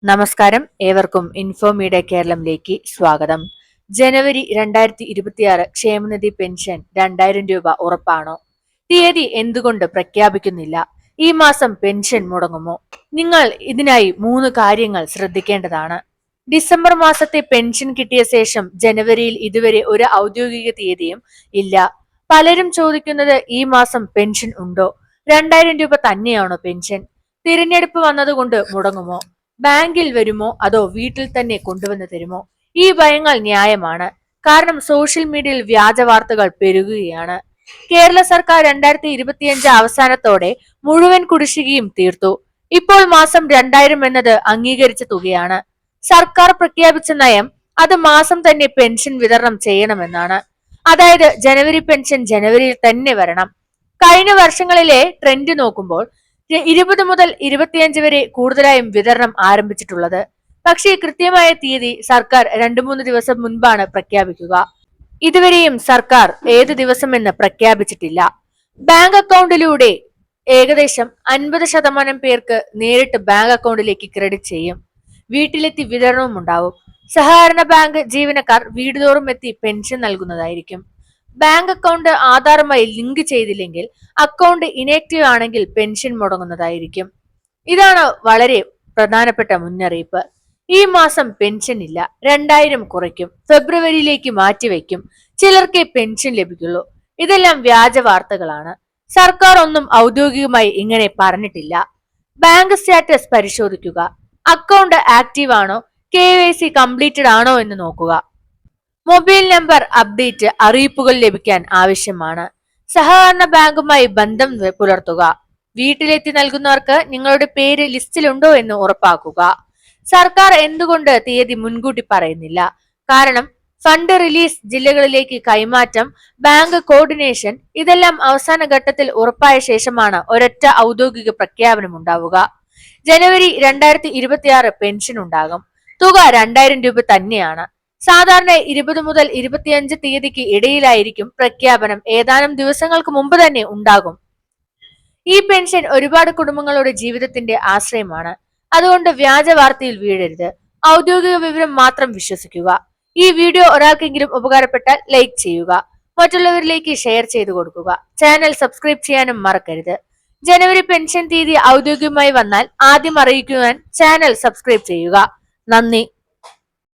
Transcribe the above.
നമസ്കാരം, ഏവർക്കും info media കേരളത്തിലേക്ക് സ്വാഗതം. ജനുവരി 2026 ക്ഷേമനിധി പെൻഷൻ 2000 രൂപ ഉറപ്പാണോ? തീയതി എന്തുകൊണ്ട് പ്രഖ്യാപിക്കുന്നില്ല? ഈ മാസം പെൻഷൻ മുടങ്ങുമോ? നിങ്ങൾ ഇതിനായി 3 കാര്യങ്ങൾ ശ്രദ്ധിക്കേണ്ടതാണ്. ഡിസംബർ മാസത്തെ പെൻഷൻ കിട്ടിയ ശേഷം ജനുവരിയിൽ ഇതുവരെ ഒരു ഔദ്യോഗിക തീയതിയും ഇല്ല. പലരും ചോദിക്കുന്നത് ഈ മാസം പെൻഷൻ ഉണ്ടോ? 2000 രൂപ തന്നെയാണോ പെൻഷൻ? തിരഞ്ഞെടുപ്പ് വന്നതുകൊണ്ട് മുടങ്ങുമോ? ബാങ്കിൽ വരുമോ അതോ വീട്ടിൽ തന്നെ കൊണ്ടുവന്ന് തരുമോ? ഈ ഭയങ്ങൾ ന്യായമാണ്. കാരണം സോഷ്യൽ മീഡിയയിൽ വ്യാജ വാർത്തകൾ പെരുകുകയാണ്. കേരള സർക്കാർ 2025 അവസാനത്തോടെ മുഴുവൻ കുടിശ്ശികയും തീർത്തു. ഇപ്പോൾ മാസം 2000 എന്നത് അംഗീകരിച്ച തുകയാണ്. സർക്കാർ പ്രഖ്യാപിച്ച നയം അത് മാസം തന്നെ പെൻഷൻ വിതരണം ചെയ്യണമെന്നാണ്. അതായത് ജനുവരി പെൻഷൻ ജനുവരിയിൽ തന്നെ വരണം. കഴിഞ്ഞ വർഷങ്ങളിലെ ട്രെൻഡ് നോക്കുമ്പോൾ 20 മുതൽ 25 വരെ കൂടുതലായും വിതരണം ആരംഭിച്ചിട്ടുള്ളത്. പക്ഷേ കൃത്യമായ തീയതി സർക്കാർ 2-3 ദിവസം മുൻപാണ് പ്രഖ്യാപിക്കുക. ഇതുവരെയും സർക്കാർ ഏത് ദിവസമെന്ന് പ്രഖ്യാപിച്ചിട്ടില്ല. ബാങ്ക് അക്കൗണ്ടിലൂടെ ഏകദേശം 50% പേർക്ക് നേരിട്ട് ബാങ്ക് അക്കൗണ്ടിലേക്ക് ക്രെഡിറ്റ് ചെയ്യും. വീട്ടിലെത്തി വിതരണവും ഉണ്ടാവും. സഹകരണ ബാങ്ക് ജീവനക്കാർ വീടുതോറും എത്തി പെൻഷൻ നൽകുന്നതായിരിക്കും. ബാങ്ക് അക്കൗണ്ട് ആധാറുമായി ലിങ്ക് ചെയ്തില്ലെങ്കിൽ അക്കൗണ്ട് ഇനാക്റ്റീവ് ആണെങ്കിൽ പെൻഷൻ മുടങ്ങുന്നതായിരിക്കും. ഇതാണ് വളരെ പ്രധാനപ്പെട്ട മുന്നറിയിപ്പ്. ഈ മാസം പെൻഷൻ ഇല്ല, 2000 കുറയ്ക്കും, ഫെബ്രുവരിയിലേക്ക് മാറ്റിവെക്കും, ചിലർക്കേ പെൻഷൻ ലഭിക്കുള്ളൂ. ഇതെല്ലാം വ്യാജ വാർത്തകളാണ്. സർക്കാർ ഒന്നും ഔദ്യോഗികമായി ഇങ്ങനെ പറഞ്ഞിട്ടില്ല. ബാങ്ക് സ്റ്റാറ്റസ് പരിശോധിക്കുക. അക്കൗണ്ട് ആക്റ്റീവ് ആണോ, KYC കംപ്ലീറ്റഡ് ആണോ എന്ന് നോക്കുക. മൊബൈൽ നമ്പർ അപ്ഡേറ്റ് അറിയിപ്പുകൾ ലഭിക്കാൻ ആവശ്യമാണ്. സഹകരണ ബാങ്കുമായി ബന്ധം പുലർത്തുക. വീട്ടിലെത്തി നൽകുന്നവർക്ക് നിങ്ങളുടെ പേര് ലിസ്റ്റിലുണ്ടോ എന്ന് ഉറപ്പാക്കുക. സർക്കാർ എന്തുകൊണ്ട് തീയതി മുൻകൂട്ടി പറയുന്നില്ല? കാരണം ഫണ്ട് റിലീസ്, ജില്ലകളിലേക്ക് കൈമാറ്റം, ബാങ്ക് കോർഡിനേഷൻ ഇതെല്ലാം അവസാന ഘട്ടത്തിൽ ഉറപ്പായ ശേഷമാണ് ഒരൊറ്റ ഔദ്യോഗിക പ്രഖ്യാപനം ഉണ്ടാവുക. ജനുവരി 2026 പെൻഷൻ ഉണ്ടാകും. തുക 2000 രൂപ തന്നെയാണ്. സാധാരണ 20 മുതൽ 25 തീയതിക്ക് ഇടയിലായിരിക്കും പ്രഖ്യാപനം. ഏതാനും ദിവസങ്ങൾക്ക് മുമ്പ് തന്നെ ഉണ്ടാകും. ഈ പെൻഷൻ ഒരുപാട് കുടുംബങ്ങളുടെ ജീവിതത്തിന്റെ ആശ്രയമാണ്. അതുകൊണ്ട് വ്യാജ വാർത്തയിൽ വീഴരുത്. ഔദ്യോഗിക വിവരം മാത്രം വിശ്വസിക്കുക. ഈ വീഡിയോ ഒരാൾക്കെങ്കിലും ഉപകാരപ്പെട്ടാൽ ലൈക്ക് ചെയ്യുക, മറ്റുള്ളവരിലേക്ക് ഷെയർ ചെയ്തു കൊടുക്കുക. ചാനൽ സബ്സ്ക്രൈബ് ചെയ്യാനും മറക്കരുത്. ജനുവരി പെൻഷൻ തീയതി ഔദ്യോഗികമായി വന്നാൽ ആദ്യം അറിയിക്കുവാൻ ചാനൽ സബ്സ്ക്രൈബ് ചെയ്യുക. നന്ദി.